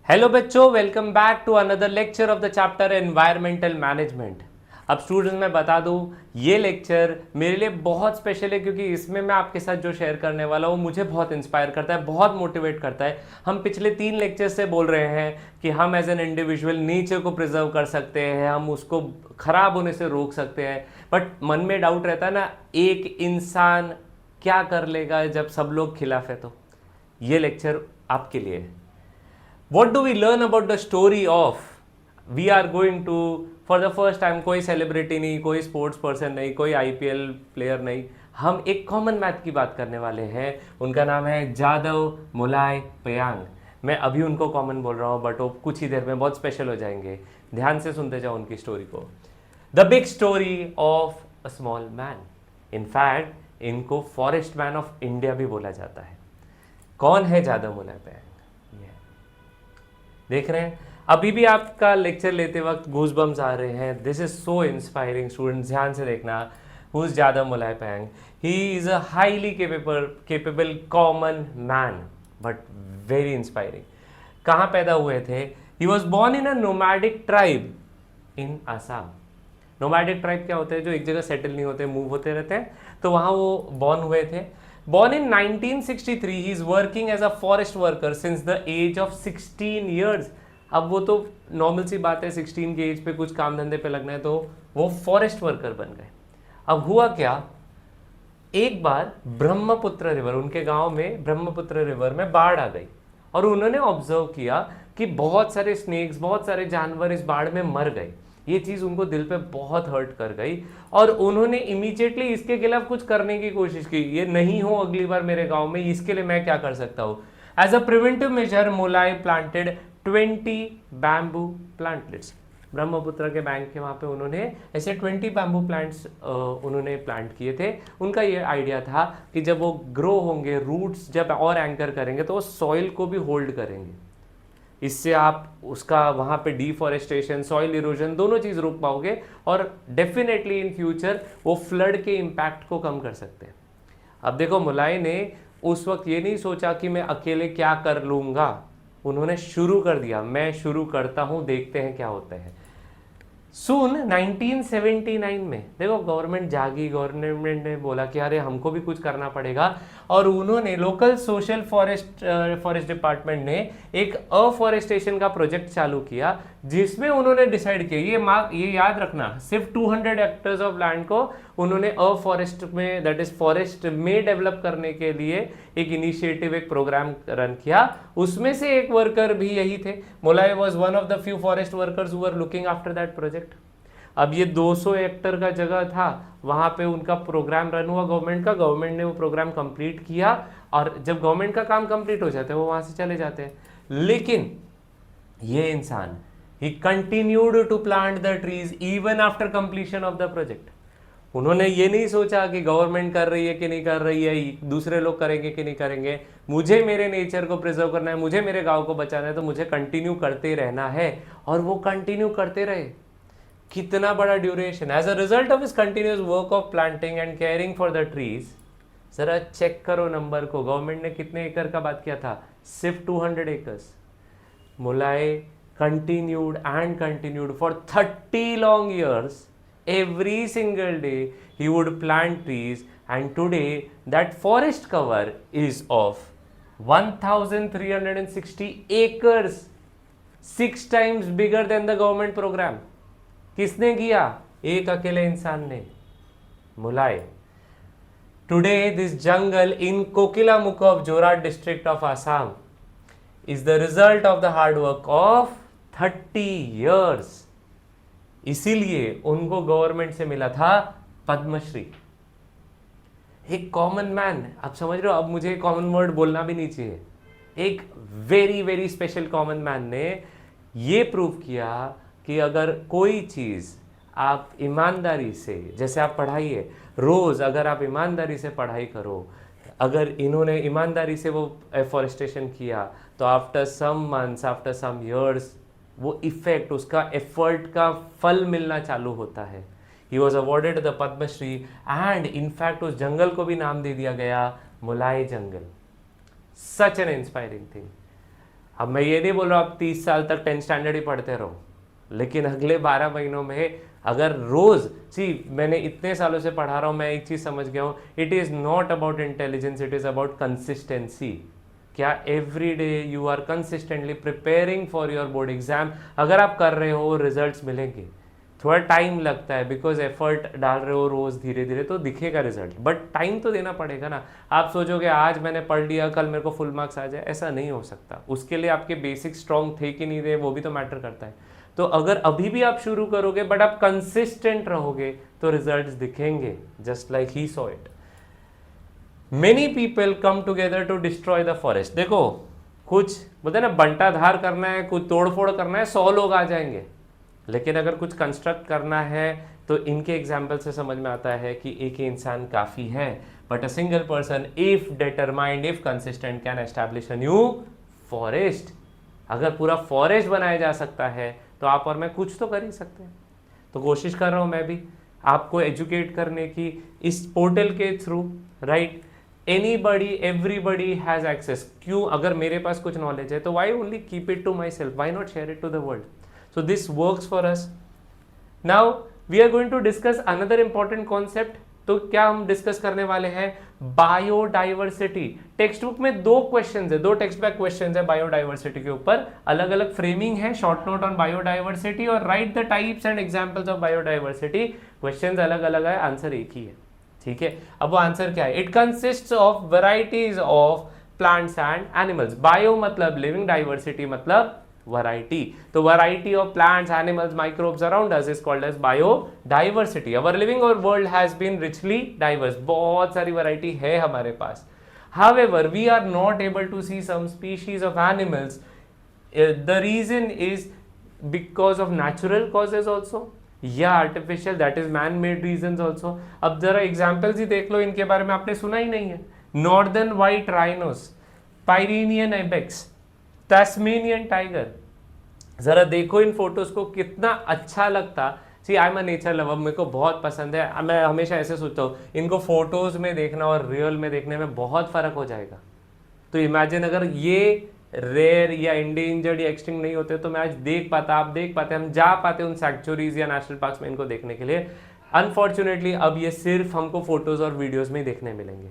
Hello बच्चों, welcome back to another lecture of the chapter environmental management. अब students मैं बता दूं, ये लेक्चर मेरे लिए बहुत स्पेशल है क्योंकि इसमें मैं आपके साथ जो शेयर करने वाला हूँ मुझे बहुत इंस्पायर करता है, बहुत मोटिवेट करता है। हम पिछले 3 लेक्चर से बोल रहे हैं कि हम एज एन इंडिविजुअल नेचर को प्रिजर्व कर सकते हैं, हम उसको खराब होने से रोक सकते हैं। बट मन में डाउट रहता है ना, एक इंसान क्या कर लेगा जब सब लोग खिलाफ है। तो ये लेक्चर आपके लिए है। What do we learn about the story of? We are going to for the first time, कोई सेलिब्रिटी नहीं, कोई स्पोर्ट्स पर्सन नहीं, कोई आईपीएल प्लेयर नहीं, हम एक कॉमन मैथ की बात करने वाले हैं। उनका नाम है जादव मुलाय पयांग। मैं अभी उनको कॉमन बोल रहा हूँ बट वो कुछ ही देर में बहुत स्पेशल हो जाएंगे। ध्यान से सुनते जाओ उनकी स्टोरी को। The big story of a small man. In fact इनको फॉरेस्ट मैन ऑफ इंडिया भी बोला जाता है। कौन है जादव मुलाय पयांग? देख रहे हैं, अभी भी आपका लेक्चर लेते वक्त गूज बम्स आ रहे हैं। This is so inspiring. Students ध्यान से देखना। Who is Jadav Mulai Payeng? He is a highly capable common man but very inspiring. कहाँ पैदा हुए थे? He was born in a nomadic tribe in Assam. Nomadic tribe क्या होते हैं? जो एक जगह सेटल नहीं होते, मूव होते रहते हैं। तो वहाँ वो बॉर्न हुए थे। Born in 1963, he is working as a forest worker since the age of 16 years. अब वो तो नॉर्मल सी बात है, 16 के एज पे कुछ काम धंधे पे लगना है, तो वो फॉरेस्ट वर्कर बन गए। अब हुआ क्या, एक बार ब्रह्मपुत्र रिवर, उनके गांव में ब्रह्मपुत्र रिवर में बाढ़ आ गई और उन्होंने ऑब्जर्व किया कि बहुत सारे स्नेक्स, बहुत सारे जानवर इस बाढ़ में मर गए। ये चीज़ उनको दिल पे बहुत हर्ट कर गई और उन्होंने इमीडिएटली इसके खिलाफ कुछ करने की कोशिश की। ये नहीं हो अगली बार मेरे गांव में, इसके लिए मैं क्या कर सकता हूँ? As a preventive measure Mulai planted 20 bamboo plantlets. Brahmaputra के बैंक के वहाँ पे उन्होंने ऐसे 20 बैम्बू प्लांट्स उन्होंने प्लांट किए थे। उनका ये आइडिया था कि जब वो ग्रो होंगे, रूट्स जब और एंकर करेंगे तो वो सॉइल को भी होल्ड करेंगे। इससे आप उसका वहाँ पे डिफॉरेस्टेशन, सॉइल इरोजन दोनों चीज़ रोक पाओगे और डेफिनेटली इन फ्यूचर वो फ्लड के इम्पैक्ट को कम कर सकते हैं। अब देखो, मुलाय ने उस वक्त ये नहीं सोचा कि मैं अकेले क्या कर लूँगा। उन्होंने शुरू कर दिया, मैं शुरू करता हूँ, देखते हैं क्या होता है। सून 1979 में देखो गवर्नमेंट जागी, गवर्नमेंट ने बोला कि अरे हमको भी कुछ करना पड़ेगा और उन्होंने लोकल सोशल फॉरेस्ट डिपार्टमेंट ने एक अफॉरेस्टेशन का प्रोजेक्ट चालू किया जिसमें उन्होंने डिसाइड किया, ये याद रखना, सिर्फ 200 हेक्टर्स ऑफ लैंड को उन्होंने अफॉरेस्ट में, दैट इज फॉरेस्ट में डेवलप करने के लिए एक इनिशिएटिव, एक प्रोग्राम रन किया। उसमें से एक वर्कर भी यही थे। Mulai was one of the few forest workers who were looking after that project. अब ये 200 हेक्टर का जगह था, वहां पे उनका प्रोग्राम रन हुआ गवर्नमेंट ने वो प्रोग्राम कंप्लीट किया और जब गवर्नमेंट का काम कंप्लीट हो जाता है वो वहां से चले जाते हैं। लेकिन ये इंसान, he continued to plant the trees even after completion of the project. उन्होंने ये नहीं सोचा कि गवर्नमेंट कर रही है कि नहीं कर रही है, दूसरे लोग करेंगे कि नहीं करेंगे, मुझे मेरे नेचर को प्रिजर्व करना है, मुझे मेरे गांव को बचाना है, तो मुझे कंटिन्यू करते रहना है। और वो कंटिन्यू करते रहे। कितना बड़ा duration! As a result of इस continuous work of planting and caring for the trees, जरा चेक करो नंबर को, गवर्नमेंट ने कितने एकड़ का बात किया था? सिर्फ 200 acres. Mulai continued and continued for 30 long years. Every single day he would plant trees, and today that forest cover is of 1360 acres, 6 times bigger than the government program. किसने किया? एक अकेले इंसान ने, मुलाय। Today this jungle in Kokilamukh of Jorhat district of Assam is the result of the hard work of 30 years. इसीलिए उनको government से मिला था पद्मश्री। एक कॉमन मैन, आप समझ रहे हो, अब मुझे कॉमन वर्ड बोलना भी नहीं चाहिए। एक very very special common man ने ये प्रूव किया कि अगर कोई चीज़ आप ईमानदारी से, जैसे आप पढ़ाई है, रोज़ अगर आप ईमानदारी से पढ़ाई करो, अगर इन्होंने ईमानदारी से वो एफॉरेस्टेशन किया तो after some months, after some years वो इफेक्ट, उसका एफर्ट का फल मिलना चालू होता है। He was awarded the Padmashri and in fact उस जंगल को भी नाम दे दिया गया मुलाय जंगल। Such an inspiring thing. अब मैं ये नहीं बोल रहा आप 30 साल तक 10th स्टैंडर्ड ही पढ़ते रहो, लेकिन अगले 12 महीनों में अगर रोज मैंने इतने सालों से पढ़ा रहा हूँ, मैं एक चीज समझ गया हूँ, it is not about intelligence, it is about consistency. क्या every day you are consistently preparing for your board exam? अगर आप कर रहे हो रिजल्ट्स मिलेंगे, थोड़ा टाइम लगता है बिकॉज एफर्ट डाल रहे हो रोज धीरे धीरे तो दिखेगा रिजल्ट, बट टाइम तो देना पड़ेगा ना। आप सोचोगे आज मैंने पढ़ लिया कल मेरे को फुल मार्क्स आ जाए, ऐसा नहीं हो सकता। उसके लिए आपके बेसिक स्ट्रॉन्ग थे कि नहीं थे वो भी तो मैटर करता है। तो अगर अभी भी आप शुरू करोगे बट आप कंसिस्टेंट रहोगे तो रिजल्ट्स दिखेंगे, just like he saw it. Many people come together to destroy the forest. देखो कुछ बोलते हैं ना बंटाधार करना है, कुछ तोड़फोड़ करना है, 100 लोग आ जाएंगे, लेकिन अगर कुछ कंस्ट्रक्ट करना है तो इनके एग्जाम्पल से समझ में आता है कि एक ही इंसान काफ़ी है। But a single person if determined if consistent can establish a new forest. अगर पूरा फॉरेस्ट बनाया जा सकता है तो आप और मैं कुछ तो कर ही सकते हैं। तो कोशिश कर रहा हूँ मैं भी आपको एजुकेट करने की इस पोर्टल के थ्रू, right. Anybody everybody has access. क्यों? अगर मेरे पास कुछ नॉलेज है तो why only keep it to myself, why not share it to the world? So this works for us. Now we are going to discuss another important concept. तो क्या हम डिस्कस करने वाले हैं? बायोडाइवर्सिटी। टेक्स्ट बुक में 2 questions है, 2 text back questions है biodiversity के ऊपर, अलग अलग फ्रेमिंग है, शॉर्ट नोट ऑन बायोडाइवर्सिटी और right the types and examples of biodiversity. Questions अलग अलग है, आंसर एक ही है, ठीक है। अब वो आंसर क्या है? It consists of varieties of plants and animals. Bio मतलब लिविंग, डाइवर्सिटी मतलब variety. तो variety of plants, animals, microbes around us is called as biodiversity. Our living world has been richly diverse. बहुत सारी variety है हमारे पास. However, we are not able to see some species of animals. The reason is because of natural causes also. या artificial, that is man-made reasons also. अब जरा examples ही देख लो, इनके बारे में आपने सुना ही नहीं है। Northern white rhinos, Pyrenean ibex, Tasmanian tiger. जरा देखो इन फोटोज को, कितना अच्छा लगता। See I am a nature lover, मेरे को बहुत पसंद है। मैं हमेशा ऐसे सोचता हूँ इनको फोटोज में देखना और रियल में देखने में बहुत फर्क हो जाएगा। तो इमेजिन अगर ये रेयर या इंडेंजर्ड या एक्सटिंक्ट नहीं होते तो मैं आज देख पाता, आप देख पाते, हम जा पाते उन सैक्चुरीज या नेशनल पार्क्स में इनको देखने के लिए। अनफॉर्चुनेटली अब ये सिर्फ हमको फोटोज और वीडियोज में देखने मिलेंगे,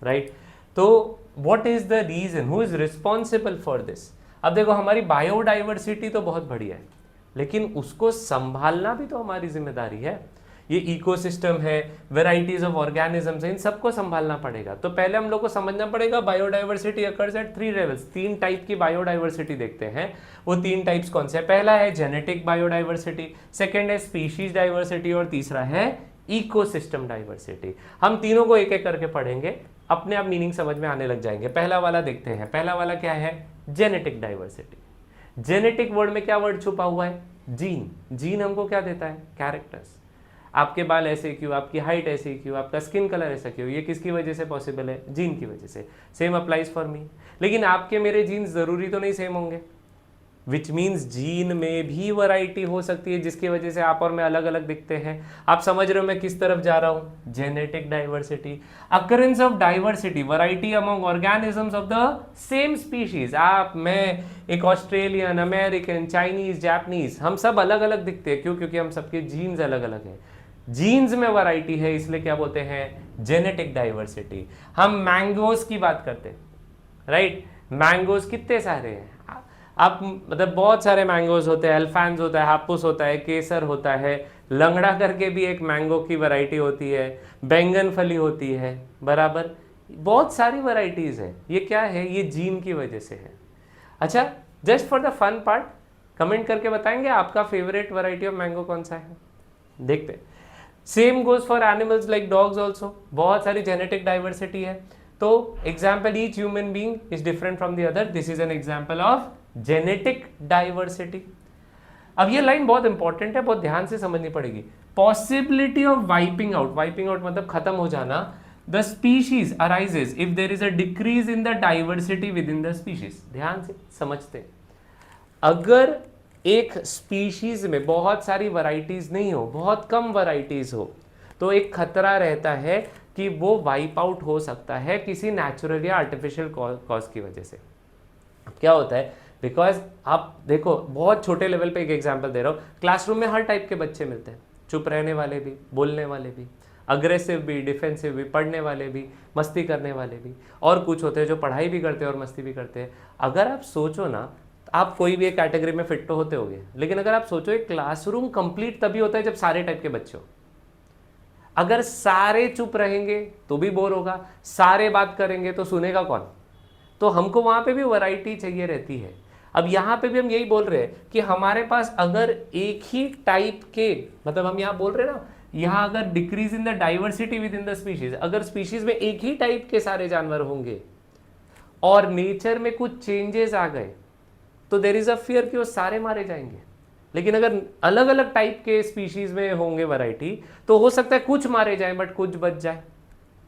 राइट। तो what is the reason, who is responsible for this? अब देखो हमारी बायोडाइवर्सिटी तो बहुत बढ़िया है, लेकिन उसको संभालना भी तो हमारी जिम्मेदारी है। ये इकोसिस्टम है, वेराइटीज ऑफ ऑर्गेनिजम्स है, इन सबको संभालना पड़ेगा। तो पहले हम लोग को समझना पड़ेगा biodiversity occurs at 3 levels. 3 type की बायोडाइवर्सिटी देखते हैं। वो 3 टाइप्स कौन से? पहला है जेनेटिक बायोडाइवर्सिटी, सेकेंड है स्पीशीज डाइवर्सिटी और तीसरा है इकोसिस्टम डाइवर्सिटी। हम तीनों को एक एक करके पढ़ेंगे, अपने आप मीनिंग समझ में आने लग जाएंगे। पहला वाला देखते हैं। पहला वाला क्या है? Genetic diversity. जेनेटिक वर्ड में क्या वर्ड छुपा हुआ है? जीन। जीन हमको क्या देता है? कैरेक्टर्स। आपके बाल ऐसे क्यों, आपकी हाइट ऐसी क्यों, आपका स्किन कलर ऐसा क्यों, ये किसकी वजह से पॉसिबल है? जीन की वजह से। Same applies for me. लेकिन आपके मेरे जीन जरूरी तो नहीं सेम होंगे, विच मीन्स जीन में भी वैरायटी हो सकती है, जिसकी वजह से आप और मैं अलग अलग दिखते हैं। आप समझ रहे हो मैं किस तरफ जा रहा हूं? Genetic diversity, occurrence of diversity, variety among organisms of the same species. आप, मैं, एक ऑस्ट्रेलियन, अमेरिकन, चाइनीज, जापानीज, हम सब अलग अलग दिखते हैं। क्यों? क्योंकि हम सबके जीन्स अलग अलग हैं। जीन्स में वैरायटी है, इसलिए क्या बोलते हैं? Genetic diversity. हम मैंगोज की बात करते हैं, राइट। मैंगोज कितने सारे हैं? आप मतलब बहुत सारे मैंगोज होते हैं, अल्फान्स होता है, हापुस होता है, केसर होता है, लंगड़ा करके भी एक मैंगो की वैरायटी होती है, बैंगन फली होती है, बराबर। बहुत सारी वैरायटीज है। ये क्या है? ये जीन की वजह से है। अच्छा, just for the fun part comment करके बताएंगे आपका फेवरेट वैरायटी ऑफ मैंगो कौन सा है? देखते हैं। Same goes for animals like dogs also. बहुत सारी जेनेटिक डाइवर्सिटी है। तो example, each human being is different from the other, this is an example of genetic diversity. अब ये लाइन बहुत इंपॉर्टेंट है, बहुत ध्यान से समझनी पड़ेगी। Possibility of wiping out, wiping out मतलब खत्म हो जाना, the species arises if there is a decrease in the diversity within the species. ध्यान से समझते, अगर एक स्पीशीज में बहुत सारी वैरायटीज नहीं हो, बहुत कम वैरायटीज हो, तो एक खतरा रहता है कि वो वाइप आउट हो सकता है किसी नेचुरल या आर्टिफिशियल कॉज की वजह से। क्या होता है? बिकॉज आप देखो, बहुत छोटे लेवल पे एक एग्जांपल दे रहा हूँ, क्लासरूम में हर टाइप के बच्चे मिलते हैं, चुप रहने वाले भी, बोलने वाले भी, अग्रेसिव भी, डिफेंसिव भी, पढ़ने वाले भी, मस्ती करने वाले भी, और कुछ होते हैं जो पढ़ाई भी करते हैं और मस्ती भी करते हैं। अगर आप सोचो ना, तो आप कोई भी एक कैटेगरी में फिट तो होते होगे, लेकिन अगर आप सोचो, एक क्लासरूम कंप्लीट तभी होता है जब सारे टाइप के बच्चे हो। अगर सारे चुप रहेंगे तो भी बोर होगा, सारे बात करेंगे तो सुनेगा कौन? तो हमको वहां पे भी वैरायटी चाहिए रहती है। अब यहाँ पे भी हम यही बोल रहे हैं कि हमारे पास अगर एक ही टाइप के, मतलब हम यहाँ बोल रहे हैं ना, यहाँ अगर decrease in the diversity within the species, अगर स्पीशीज में एक ही टाइप के सारे जानवर होंगे और नेचर में कुछ चेंजेस आ गए, तो देयर इज अ फियर कि वो सारे मारे जाएंगे। लेकिन अगर अलग अलग टाइप के स्पीशीज में होंगे वैरायटी, तो हो सकता है कुछ मारे जाए बट कुछ बच जाए,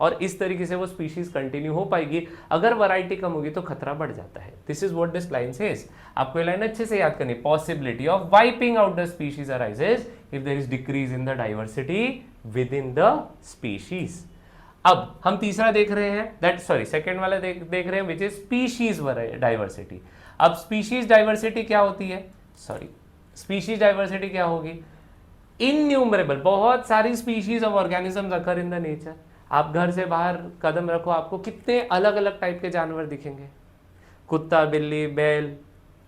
और इस तरीके से वो स्पीशीज कंटिन्यू हो पाएगी। अगर वैरायटी कम होगी तो खतरा बढ़ जाता है। This is what this line says. आपको ये लाइन अच्छे से याद करनी। Possibility of wiping out the species arises if there is decrease in the diversity within the species. अब हम तीसरा देख रहे हैं, दैट सॉरी सेकेंड वाला देख रहे हैं, विच इज स्पीशीज डाइवर्सिटी। अब स्पीशीज डाइवर्सिटी क्या होती है? स्पीशीज डाइवर्सिटी क्या होगी? इनन्यूमरेबल, बहुत सारी species of organisms occur in the nature. आप घर से बाहर कदम रखो, आपको कितने अलग अलग टाइप के जानवर दिखेंगे, कुत्ता, बिल्ली, बैल,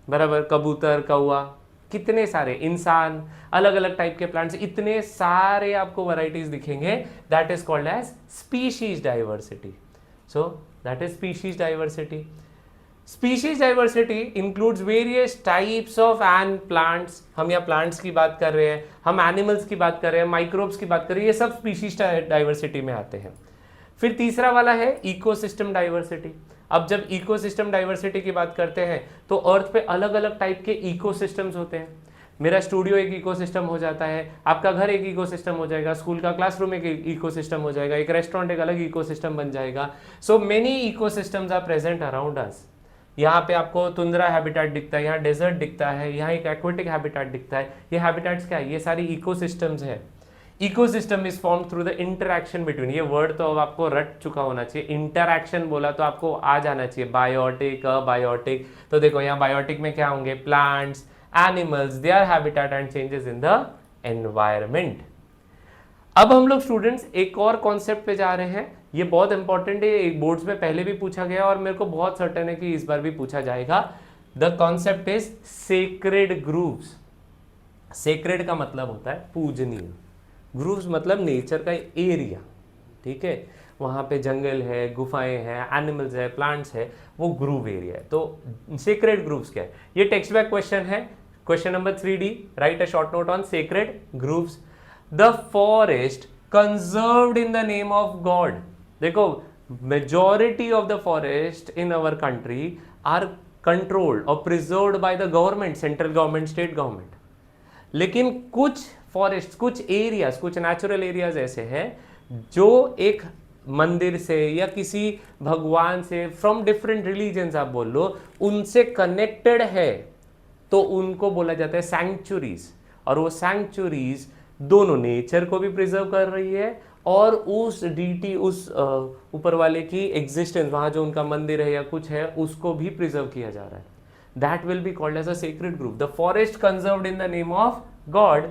बराबर, कबूतर, कौवा, कितने सारे इंसान, अलग अलग टाइप के प्लांट्स, इतने सारे आपको वैरायटीज दिखेंगे। That is called as species diversity. So that is species diversity. Species diversity includes various types of and plants. हम यहाँ प्लांट्स की बात कर रहे हैं, हम एनिमल्स की बात कर रहे हैं, माइक्रोब्स की बात कर रहे हैं, ये सब स्पीशीज डाइवर्सिटी में आते हैं। फिर तीसरा वाला है इकोसिस्टम डाइवर्सिटी। अब जब इकोसिस्टम डाइवर्सिटी की बात करते हैं तो अर्थ पे अलग अलग टाइप के इकोसिस्टम्स होते हैं। मेरा स्टूडियो एक इकोसिस्टम हो जाता है, आपका घर एक इकोसिस्टम हो जाएगा, स्कूल का क्लासरूम एक इकोसिस्टम हो जाएगा, एक रेस्टोरेंट एक अलग इकोसिस्टम बन जाएगा। So many ecosystems are present around us. यहाँ पे आपको तुंद्रा हैबिटेट दिखता है, यहाँ डेजर्ट दिखता है, यहाँ एक एक्वेटिक हैबिटेट दिखता है। ये हैबिटेट्स क्या है? ये सारी इकोसिस्टम्स है। Ecosystem is form through the interaction between, ये वर्ड तो अब आपको रट चुका होना चाहिए, इंटरैक्शन बोला तो आपको आ जाना चाहिए, बायोटिक, अबायोटिक। तो देखो यहाँ बायोटिक में क्या होंगे? Plants, animals, their habitat and changes in the environment. अब हम लोग स्टूडेंट्स एक और कॉन्सेप्ट पे जा रहे हैं, ये बहुत इंपॉर्टेंट है, बोर्ड्स में पहले भी पूछा गया और मेरे को बहुत सर्टेन है कि इस बार भी पूछा जाएगा। The concept is sacred grooves. Sacred का मतलब होता है पूजनीय, ग्रूव्स मतलब नेचर का एरिया, ठीक है? वहाँ पे जंगल है, गुफाएं हैं, एनिमल्स है, प्लांट्स है, वो ग्रूव एरिया है। तो सेक्रेड ग्रूव्स क्या है? ये टेक्स्ट बैक क्वेश्चन है, question number 3D। Write a short note on sacred grooves. The forest conserved in the name of god. देखो, majority of the forest in our country are controlled और preserved by the government, central government, state government. लेकिन कुछ forest, कुछ areas, कुछ natural areas ऐसे हैं जो एक मंदिर से या किसी भगवान से, फ्रॉम डिफरेंट रिलीजन्स आप बोल लो, उनसे कनेक्टेड है, तो उनको बोला जाता है सैंक्चुरीज। और वो सैंक्चुरीज दोनों नेचर को भी प्रिजर्व कर रही है और उस डीटी, उस ऊपर वाले की एग्जिस्टेंस, वहां जो उनका मंदिर है या कुछ है, उसको भी प्रिजर्व किया जा रहा है। That will be called as a sacred group. The forest conserved in the name of God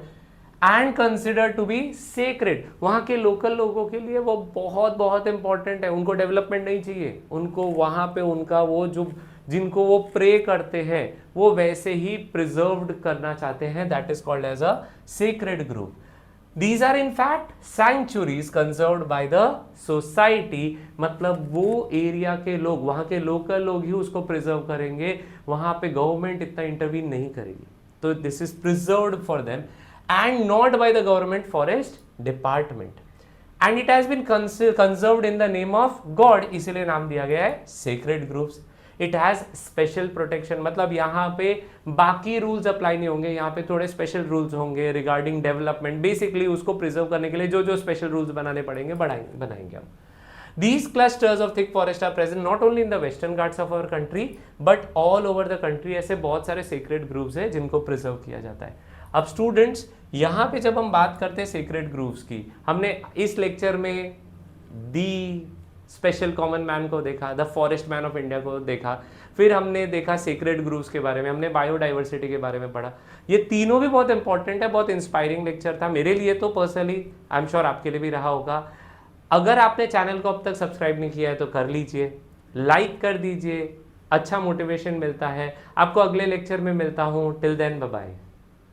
and considered to be sacred. वहां के लोकल लोगों के लिए वो बहुत बहुत इंपॉर्टेंट है, उनको डेवलपमेंट नहीं चाहिए, उनको वहां पे उनका वो जो जिनको वो प्रे करते हैं वो वैसे ही प्रिजर्व्ड करना चाहते हैं। That is called as a sacred group. These are in fact sanctuaries conserved by the society। मतलब वो एरिया के लोग, वहाँ के लोकल लोग ही उसको प्रिजर्व करेंगे, वहाँ पे गवर्नमेंट इतना इंटरवीन नहीं करेगी। तो this is preserved for them and not by the government forest department, and it has been conserved in the name of God, इसीलिए नाम दिया गया है sacred groups. It has special protection, मतलब यहाँ पे बाकी रूल्स अप्लाई नहीं होंगे, यहाँ पे थोड़े स्पेशल रूल्स होंगे रिगार्डिंग डेवलपमेंट। बेसिकली उसको प्रिजर्व करने के लिए जो जो स्पेशल रूल्स बनाने पड़ेंगे बनाएंगे हम। These clusters of thick forest are present not only in the western Ghats of our country but all over the country। ऐसे बहुत सारे सेक्रेड ग्रुप्स हैं जिनको प्रिजर्व किया जाता है। अब स्टूडेंट्स, यहाँ पे जब हम बात करते हैं सेक्रेड ग्रुप्स की, हमने इस लेक्चर में दी, स्पेशल कॉमन मैन को देखा, the forest man of India को देखा, फिर हमने देखा सेक्रेड ग्रूव्स के बारे में, हमने बायोडाइवर्सिटी के बारे में पढ़ा। ये तीनों भी बहुत इंपॉर्टेंट है, बहुत इंस्पायरिंग लेक्चर था मेरे लिए तो पर्सनली, आई एम श्योर आपके लिए भी रहा होगा। अगर आपने चैनल को अब तक सब्सक्राइब नहीं किया है तो कर लीजिए, लाइक कर दीजिए, अच्छा मोटिवेशन मिलता है। आपको अगले लेक्चर में मिलता हूँ, टिल देन बाय बाय।